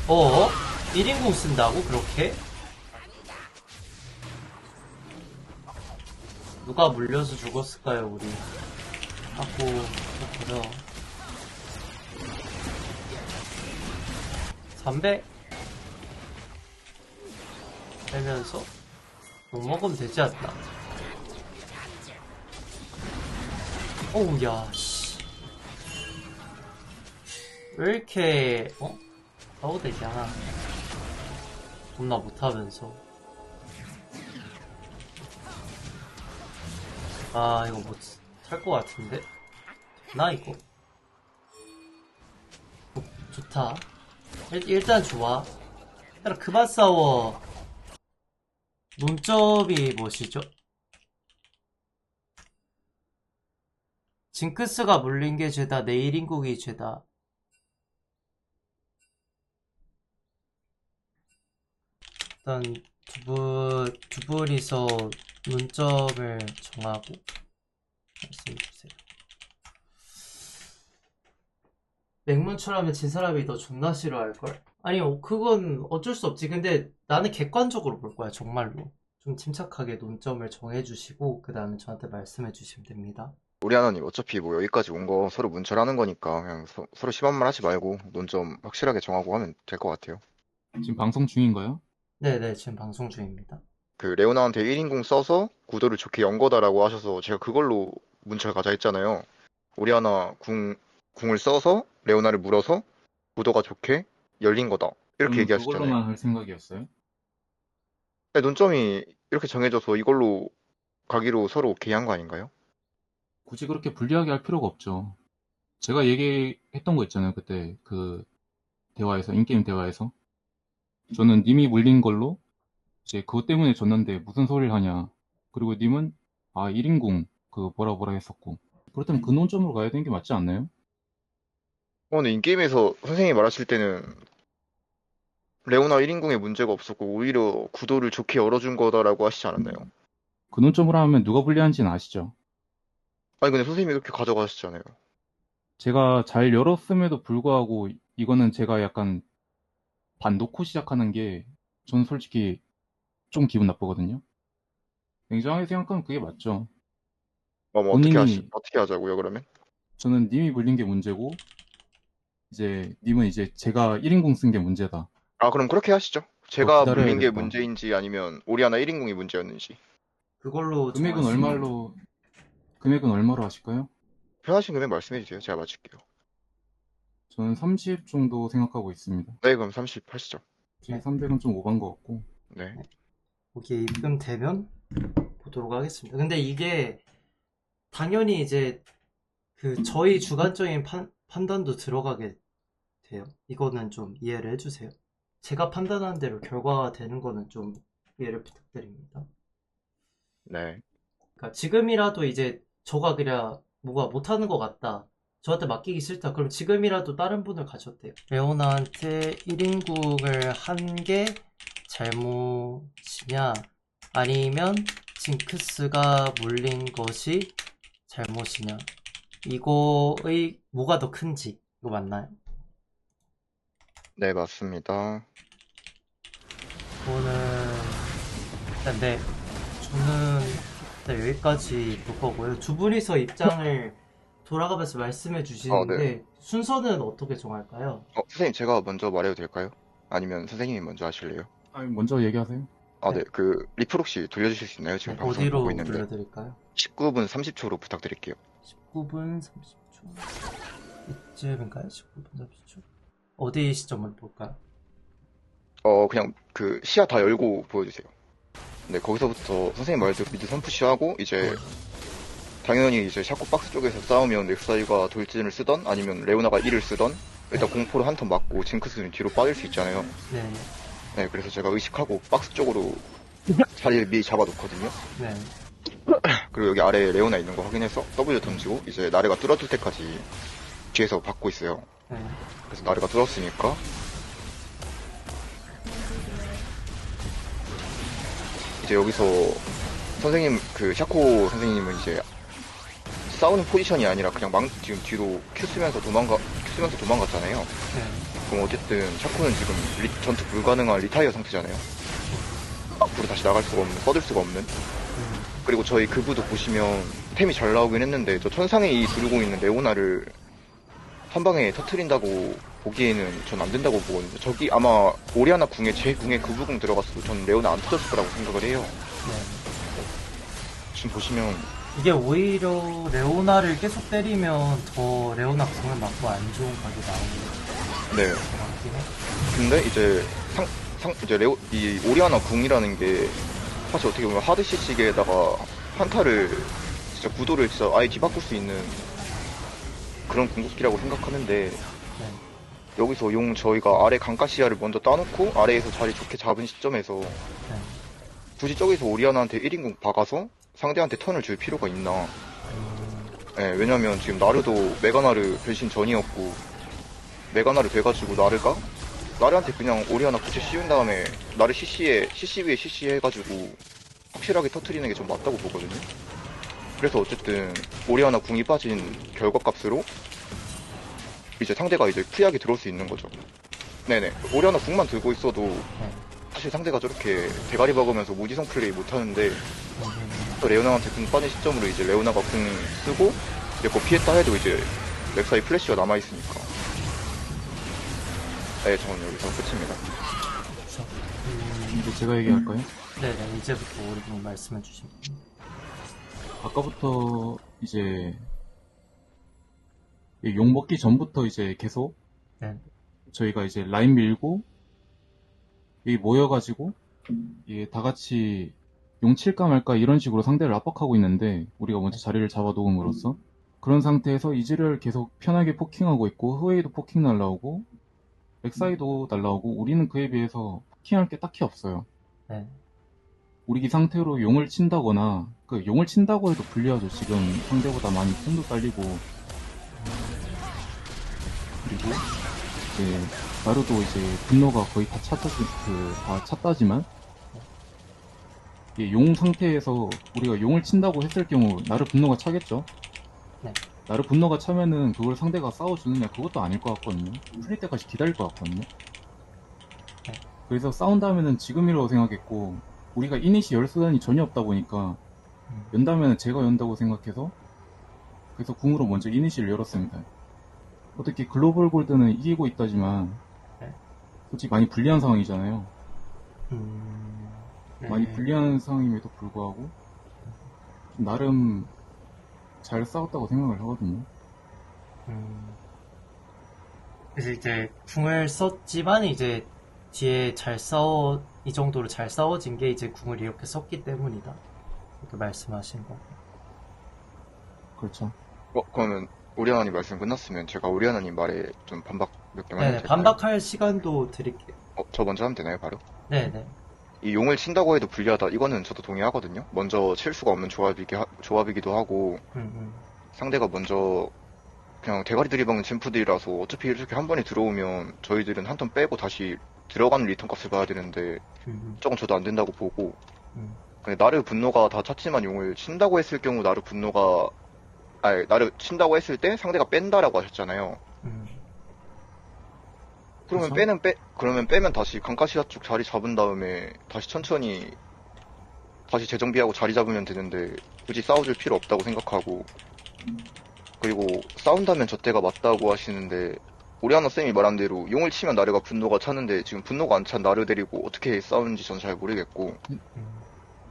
어? 1인공 쓴다고? 그렇게? 누가 물려서 죽었을까요, 우리? 하고, 그렇고요. 300? 빼면서 욕 먹으면 되지 않나? 어우, 야, 씨. 왜 이렇게, 싸우대냐. 겁나 못하면서. 아, 이거 못 탈 것 같은데? 나 이거? 좋다. 일단 좋아. 얘들아, 그만 싸워. 논점이 무엇이죠? 징크스가 물린 게 죄다, 내일인국이 죄다. 일단 두 분이서 논점을 정하고 말씀해주세요. 맹문철하면 진 사람이 너 존나 싫어할걸? 아니, 그건 어쩔 수 없지. 근데 나는 객관적으로 볼 거야, 정말로. 좀 침착하게 논점을 정해주시고 그 다음에 저한테 말씀해주시면 됩니다. 우리 하나님 어차피 뭐 여기까지 온 거 서로 문철하는 거니까 그냥 서로 심한 말 하지 말고 논점 확실하게 정하고 하면 될 것 같아요. 지금 방송 중인가요? 네네, 지금 방송 중입니다. 그 레오나한테 1인공 써서 구도를 좋게 연 거다라고 하셔서 제가 그걸로 문철 가자 했잖아요. 우리 하나 궁을 써서 레오나를 물어서 구도가 좋게 열린 거다. 이렇게 저는 얘기하셨잖아요. 그걸로만 할 생각이었어요. 근데 논점이 이렇게 정해져서 이걸로 가기로 서로 오케이 한 거 아닌가요? 굳이 그렇게 불리하게 할 필요가 없죠. 제가 얘기했던 거 있잖아요. 그때 그 대화에서, 인게임 대화에서. 저는 님이 물린 걸로 이제 그것 때문에 졌는데 무슨 소리를 하냐. 그리고 님은 1인공 그 뭐라 했었고. 그렇다면 그 논점으로 가야 되는 게 맞지 않나요? 근데 인게임에서 선생님이 말하실 때는 레오나 1인공에 문제가 없었고 오히려 구도를 좋게 열어준 거다라고 하시지 않았나요? 그 논점으로 하면 누가 불리한지는 아시죠? 아니 근데 선생님이 그렇게 가져가셨잖아요. 제가 잘 열었음에도 불구하고 이거는 제가 약간 반 놓고 시작하는 게 저는 솔직히 좀 기분 나쁘거든요. 냉정하게 생각하면 그게 맞죠. 뭐 본인이 어떻게 하자고요 그러면? 저는 님이 물린 게 문제고 이제 님은 이제 제가 1인공 쓴 게 문제다. 아 그럼 그렇게 하시죠. 더 제가 물린 게 기다려야겠다. 문제인지 아니면 오리아나 1인공이 문제였는지. 그걸로 금액은 정하시면 금액은 얼마로 하실까요? 편하신 금액 말씀해 주세요. 제가 맞출게요. 저는 30 정도 생각하고 있습니다. 네 그럼 30 하시죠. 솔직히 300은 좀 오반 것 같고. 네. 거기에 입금되면 보도록 하겠습니다. 근데 이게 당연히 이제 저희 주관적인 판단도 들어가게 돼요. 이거는 좀 이해를 해주세요. 제가 판단하는 대로 결과가 되는 거는 좀 이해를 부탁드립니다. 네. 그러니까 지금이라도 이제 저가 그냥 뭐가 못하는 것 같다. 저한테 맡기기 싫다. 그럼 지금이라도 다른 분을 가셨대요. 레오나한테 1인국을 한 게 잘못이냐 아니면 징크스가 물린 것이 잘못이냐 이거의 뭐가 더 큰지 이거 맞나요? 네 맞습니다. 저는 일단 네 저는 일단 여기까지 볼 거고요. 두 분이서 입장을 돌아가면서 말씀해 네. 주시는데 순서는 어떻게 정할까요? 선생님 제가 먼저 말해도 될까요? 아니면 선생님이 먼저 하실래요? 아니, 먼저 얘기하세요. 네. 네, 그 리플 혹시 돌려주실 수 있나요? 지금 네, 방송 보고 어디로 있는데. 돌려드릴까요? 19분 30초로 부탁드릴게요. 19분 30초 이쯤인가요? 19분 30초 어디 시점을 볼까요? 그냥 그 시야 다 열고 보여주세요. 네, 거기서부터 선생님 말대로 미드 선푸시하고 이제 당연히 이제 샤코 박스 쪽에서 싸우면 렉사이가 돌진을 쓰던 아니면 레오나가 1을 쓰던 일단 공포로 한 턴 맞고 징크스는 뒤로 빠질 수 있잖아요. 네, 네, 그래서 제가 의식하고 박스 쪽으로 자리를 미리 잡아놓거든요. 네, 그리고 여기 아래에 레오나 있는 거 확인해서 W 던지고 이제 나래가 뚫어질 때까지 뒤에서 받고 있어요. 네. 그래서 나래가 뚫었으니까 이제 여기서 선생님 그 샤코 선생님은 이제 싸우는 포지션이 아니라 그냥 지금 뒤로 큐 쓰면서 쓰면서 도망갔잖아요. 네. 그럼 어쨌든 샤코는 지금 전투 불가능한 리타이어 상태잖아요. 앞으로 다시 나갈 수가 없는, 뻗을 수가 없는. 그리고 저희 그부도 보시면 템이 잘 나오긴 했는데 저 천상에 두르고 있는 레오나를 한 방에 터트린다고 보기에는 전 안 된다고 보거든요. 저기 아마 오리아나 궁에 제 궁에 그부궁 들어갔어도 전 레오나 안 터졌을 거라고 생각을 해요. 네. 지금 보시면 이게 오히려 레오나를 계속 때리면 더 레오나 궁을 맞고 안 좋은 각이 나오는 네. 것 같긴 해. 근데 이제 이 오리아나 궁이라는 게 사실 어떻게 보면 하드 CC기에다가 한타를 진짜 구도를 진짜 아예 뒤바꿀 수 있는 그런 궁극기라고 생각하는데 네. 여기서 용 저희가 아래 강가시아를 먼저 따놓고 아래에서 자리 좋게 잡은 시점에서 네. 굳이 저기서 오리아나한테 1인궁 박아서 상대한테 턴을 줄 필요가 있나. 네, 왜냐면 지금 나르도 메가나르 변신 전이었고 메가나르 돼가지고 나르한테 그냥 오리아나 굳이 씌운 다음에 나르 CC 위에 CC 해가지고 확실하게 터트리는 게 좀 맞다고 보거든요. 그래서 어쨌든 오리아나 궁이 빠진 결과값으로 이제 상대가 이제 프리하게 들어올 수 있는 거죠. 네네. 오리아나 궁만 들고 있어도 네. 사실 상대가 저렇게 대가리 박으면서 무지성 플레이 못하는데 또 레오나한테 궁 빠진 시점으로 이제 레오나가 궁 쓰고 이제 그거 피했다 해도 이제 렉사이 플래시가 남아있으니까. 네, 저는 여기서 끝입니다. 그렇죠. 이제 제가 얘기할까요? 네네. 이제부터 오리분 말씀해 주시면 됩니다. 아까부터 이제 욕 먹기 전부터 이제 계속 네. 저희가 이제 라인 밀고 여기 모여가지고 이게 다 같이 용 칠까 말까 이런 식으로 상대를 압박하고 있는데 우리가 먼저 자리를 잡아놓음으로써 그런 상태에서 이즈를 계속 편하게 포킹하고 있고 흐웨이도 포킹 날라오고 렉사이도 날라오고 우리는 그에 비해서 포킹할 게 딱히 없어요. 네. 우리 이 상태로 용을 친다거나 그 용을 친다고 해도 불리하죠. 지금 상대보다 많이 템도 딸리고 그리고 이제 나루도 이제 분노가 거의 다 찼다지만 용 상태에서 우리가 용을 친다고 했을 경우 나루 분노가 차겠죠. 네. 나루 분노가 차면은 그걸 상대가 싸워주느냐 그것도 아닐 것 같거든요. 풀릴 때까지 기다릴 것 같거든요. 네. 그래서 싸운다면은 지금이라고 생각했고 우리가 이니시 열 수단이 전혀 없다 보니까 연다면은 제가 연다고 생각해서 그래서 궁으로 먼저 이니시를 열었습니다. 어떻게 글로벌 골드는 이기고 있다지만 네. 솔직히 많이 불리한 상황이잖아요. 네. 많이 불리한 상황임에도 불구하고 나름 잘 싸웠다고 생각을 하거든요. 그래서 이제 궁을 썼지만 이제 뒤에 이 정도로 잘 싸워진 게 이제 궁을 이렇게 썼기 때문이다. 이렇게 말씀하신 거고. 그렇죠. 그러면 오리아나님 말씀 끝났으면 제가 오리아나님 말에 좀 반박 몇 개만 네네. 해도 될까요? 반박할 시간도 드릴게요. 저 먼저 하면 되나요, 바로? 네네. 이 용을 친다고 해도 불리하다. 이거는 저도 동의하거든요. 먼저 칠 수가 없는 조합이기도 하고 상대가 먼저 그냥 대가리 들이박는 챔프들이라서 어차피 이렇게 한 번에 들어오면 저희들은 한 턴 빼고 다시 들어가는 리턴 값을 봐야 되는데 조금 저도 안 된다고 보고 근데 나르 분노가 다 찼지만 용을 친다고 했을 경우 나르 친다고 했을 때 상대가 뺀다라고 하셨잖아요. 그러면 그쵸? 그러면 빼면 다시 강가시아 쪽 자리 잡은 다음에 다시 천천히 다시 재정비하고 자리 잡으면 되는데 굳이 싸워줄 필요 없다고 생각하고 그리고 싸운다면 저때가 맞다고 하시는데 오리아나 쌤이 말한 대로 용을 치면 나르가 분노가 차는데 지금 분노가 안 찬 나르 데리고 어떻게 싸우는지 전 잘 모르겠고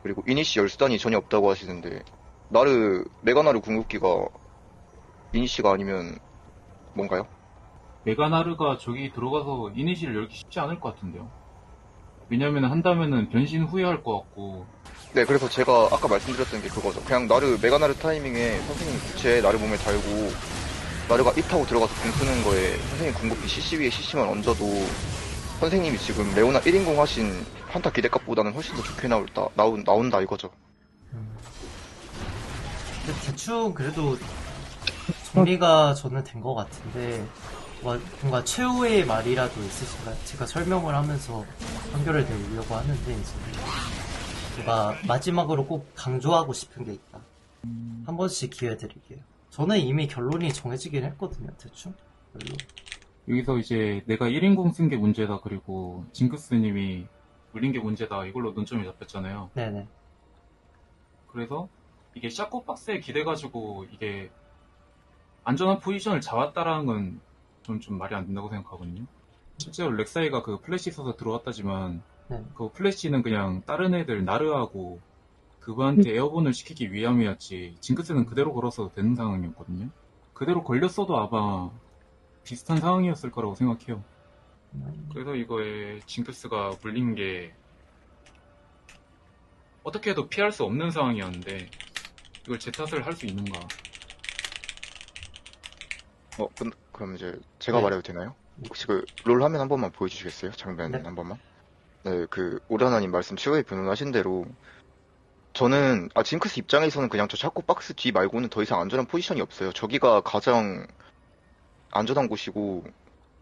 그리고 이니시 열수단이 전혀 없다고 하시는데 메가나르 궁극기가 이니시가 아니면 뭔가요? 메가나르가 저기 들어가서 이니시를 열기 쉽지 않을 것 같은데요. 왜냐면 한다면은 변신 후회할 것 같고. 네, 그래서 제가 아까 말씀드렸던 게 그거죠. 그냥 메가나르 타이밍에 선생님 구체에 나르 몸에 달고 나르가 이 타고 들어가서 궁 쓰는 거에 선생님 궁극기 CC 위에 CC만 얹어도 선생님이 지금 레오나 1인공 하신 한타 기대값보다는 훨씬 더 좋게 나온다 이거죠. 근데 대충 그래도 정리가 저는 된 것 같은데 뭔가 최후의 말이라도 있으신가요? 제가 설명을 하면서 판결을 내리려고 하는데 이제 제가 마지막으로 꼭 강조하고 싶은 게 있다. 한 번씩 기회 드릴게요. 저는 이미 결론이 정해지긴 했거든요, 대충. 별로. 여기서 이제 내가 1인공 쓴 게 문제다, 그리고 징크스님이 물린 게 문제다, 이걸로 논점이 잡혔잖아요. 네네. 그래서 이게 샤코박스에 기대가지고 이게 안전한 포지션을 잡았다라는 건 저는 좀 말이 안 된다고 생각하거든요. 실제로 렉사이가 그 플래시 있어서 들어왔다지만 네. 그 플래시는 그냥 다른 애들 나르하고 그분한테 에어본을 시키기 위함이었지, 징크스는 그대로 걸어서도 되는 상황이었거든요. 그대로 걸렸어도 아마 비슷한 상황이었을 거라고 생각해요. 그래서 이거에 징크스가 물린 게 어떻게 해도 피할 수 없는 상황이었는데 이걸 제 탓을 할 수 있는가. 그럼 이제 제가 네. 말해도 되나요? 혹시 그 롤 화면 한 번만 보여주시겠어요? 장면 네. 한 번만? 네, 그 오라나님 말씀 최후에 변론하신 대로 저는 징크스 입장에서는 그냥 저 샤코 박스 뒤 말고는 더 이상 안전한 포지션이 없어요. 저기가 가장 안전한 곳이고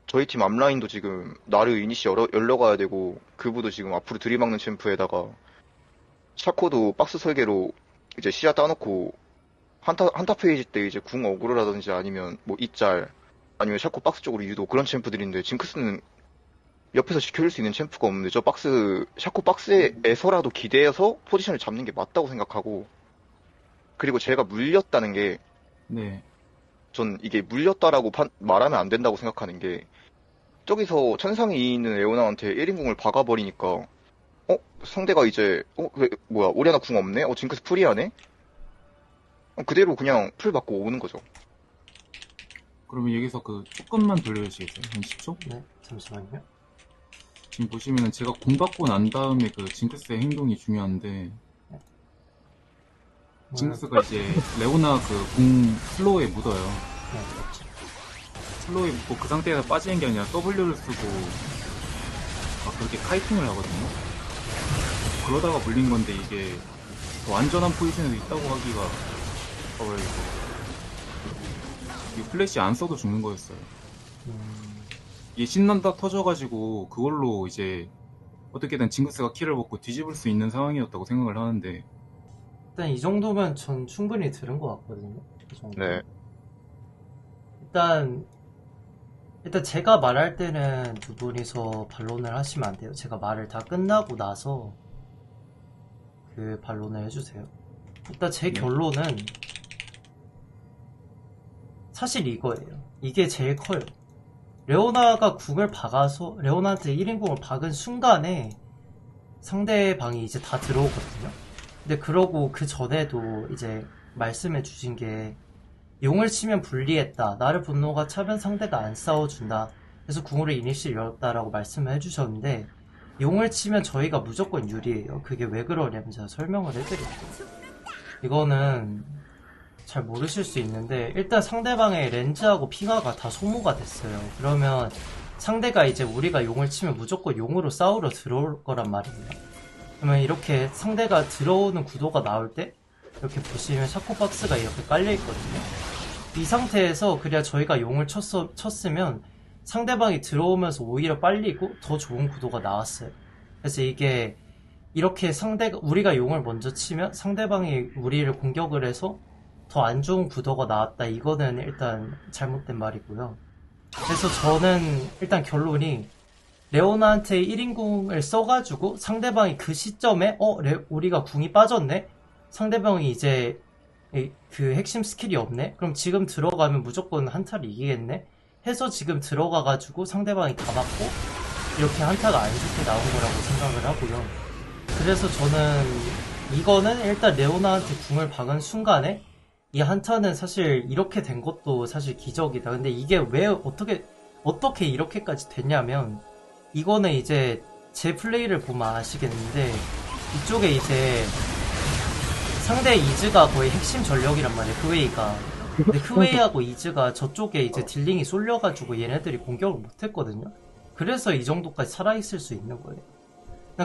저희 팀 앞라인도 지금 나르 이니시 열러가야 되고 그부도 지금 앞으로 들이막는 챔프에다가 샤코도 박스 설계로 이제 시야 따놓고 한타 페이지 때 이제 궁 어그로라든지 아니면 뭐 이짤 아니면 샤코 박스 쪽으로 유도 그런 챔프들인데 징크스는 옆에서 지켜줄 수 있는 챔프가 없는데 저 샤코 박스에서라도 기대어서 포지션을 잡는 게 맞다고 생각하고 그리고 제가 물렸다는 게 네. 전 이게 물렸다라고 말하면 안 된다고 생각하는 게 저기서 천상에 있는 에오나한테 1인궁을 박아버리니까 상대가 이제 뭐야 오리아나 궁 없네? 징크스 프리하네? 그대로 그냥 풀 받고 오는 거죠. 그러면 여기서 그 조금만 돌려주시겠어요? 한 10초? 네. 잠시만요. 지금 보시면은 제가 공 받고 난 다음에 그 징크스의 행동이 중요한데 징크스가 이제 레오나 그 공 슬로우에 묻어요. 네, 그렇죠. 슬로우에 묻고 그 상태에서 빠지는 게 아니라 W를 쓰고 막 그렇게 카이팅을 하거든요. 그러다가 물린 건데 이게 더 안전한 포지션에서 있다고 하기가 봐봐요 이거 플래시 안 써도 죽는 거였어요. 이게 신난다 터져가지고 그걸로 이제 어떻게든 징크스가 키를 먹고 뒤집을 수 있는 상황이었다고 생각을 하는데 일단 이 정도면 전 충분히 들은 것 같거든요. 이 정도. 네. 일단 제가 말할 때는 두 분이서 반론을 하시면 안 돼요. 제가 말을 다 끝나고 나서 그 반론을 해주세요. 일단 제 결론은 사실 이거예요. 이게 제일 커요. 레오나가 궁을 박아서 레오나한테 1인궁을 박은 순간에 상대방이 이제 다 들어오거든요. 근데 그러고 그 전에도 이제 말씀해 주신 게 용을 치면 불리했다. 나를 분노가 차면 상대가 안 싸워준다. 그래서 궁으로 이니시를 열었다라고 말씀을 해주셨는데 용을 치면 저희가 무조건 유리해요. 그게 왜 그러냐면 제가 설명을 해드릴게요. 이거는 잘 모르실 수 있는데 일단 상대방의 렌즈하고 핑하가 다 소모가 됐어요. 그러면 상대가 이제 우리가 용을 치면 무조건 용으로 싸우러 들어올 거란 말이에요. 그러면 이렇게 상대가 들어오는 구도가 나올 때 이렇게 보시면 샤코박스가 이렇게 깔려있거든요. 이 상태에서 그래야 저희가 용을 쳤으면 상대방이 들어오면서 오히려 빨리고 더 좋은 구도가 나왔어요. 그래서 이게 이렇게 우리가 용을 먼저 치면 상대방이 우리를 공격을 해서 더 안 좋은 구도가 나왔다. 이거는 일단 잘못된 말이고요. 그래서 저는 일단 결론이 레오나한테 1인궁을 써가지고 상대방이 그 시점에 우리가 궁이 빠졌네? 상대방이 이제 그 핵심 스킬이 없네? 그럼 지금 들어가면 무조건 한타를 이기겠네? 해서 지금 들어가가지고 상대방이 다 맞고 이렇게 한타가 안 좋게 나온 거라고 생각을 하고요. 그래서 저는 이거는 일단 레오나한테 궁을 박은 순간에 이 한타는 사실 이렇게 된 것도 사실 기적이다. 근데 이게 왜 어떻게 이렇게까지 됐냐면 이거는 이제 제 플레이를 보면 아시겠는데 이쪽에 이제 상대 이즈가 거의 핵심 전력이란 말이에요. 흐웨이가. 근데 흐웨이하고 이즈가 저쪽에 이제 딜링이 쏠려가지고 얘네들이 공격을 못했거든요. 그래서 이 정도까지 살아있을 수 있는 거예요.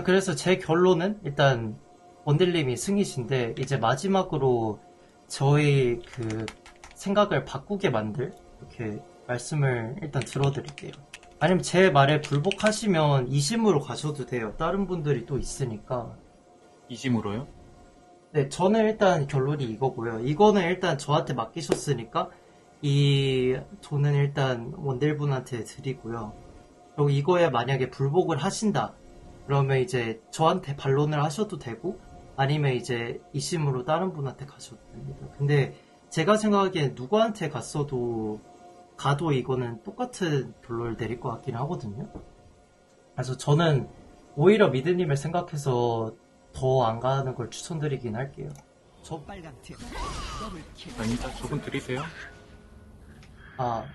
그래서 제 결론은 일단 원딜님이 승이신데 이제 마지막으로 저의 그 생각을 바꾸게 만들 이렇게 말씀을 일단 들어드릴게요. 아니면 제 말에 불복하시면 이심으로 가셔도 돼요. 다른 분들이 또 있으니까. 이심으로요? 네, 저는 일단 결론이 이거고요. 이거는 일단 저한테 맡기셨으니까 이 돈은 일단 원딜분한테 드리고요. 그리고 이거에 만약에 불복을 하신다. 그러면 이제 저한테 반론을 하셔도 되고, 아니면 이제 이심으로 다른 분한테 가셔도 됩니다. 근데 제가 생각하기엔 누구한테 가도 이거는 똑같은 결론을 내릴 것 같긴 하거든요. 그래서 저는 오히려 미드님을 생각해서 더 안 가는 걸 추천드리긴 할게요. 아니다, 저분 드리세요. 아,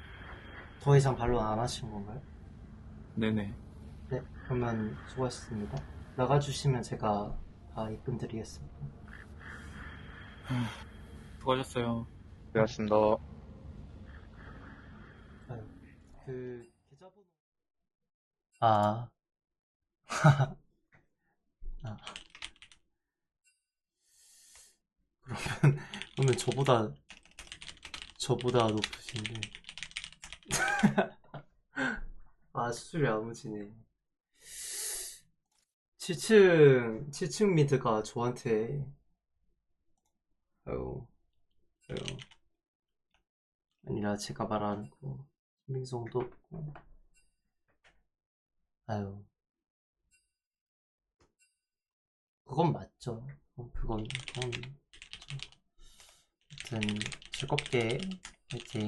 더 이상 반론 안 하시는 건가요? 네네. 네, 그러면 수고하셨습니다. 나가주시면 제가 다 입금 드리겠습니다. 수고하셨어요. 고맙습니다. 아유, 그 계좌번호 아, 아 그러면 저보다 높으신데 아 수술이 야무지네. 7층 미드가 저한테 아유 아유 아니라 제가 말하는 거 신빙성도 없고 아유 그건 맞죠. 그건 아무튼 즐겁게 화이팅.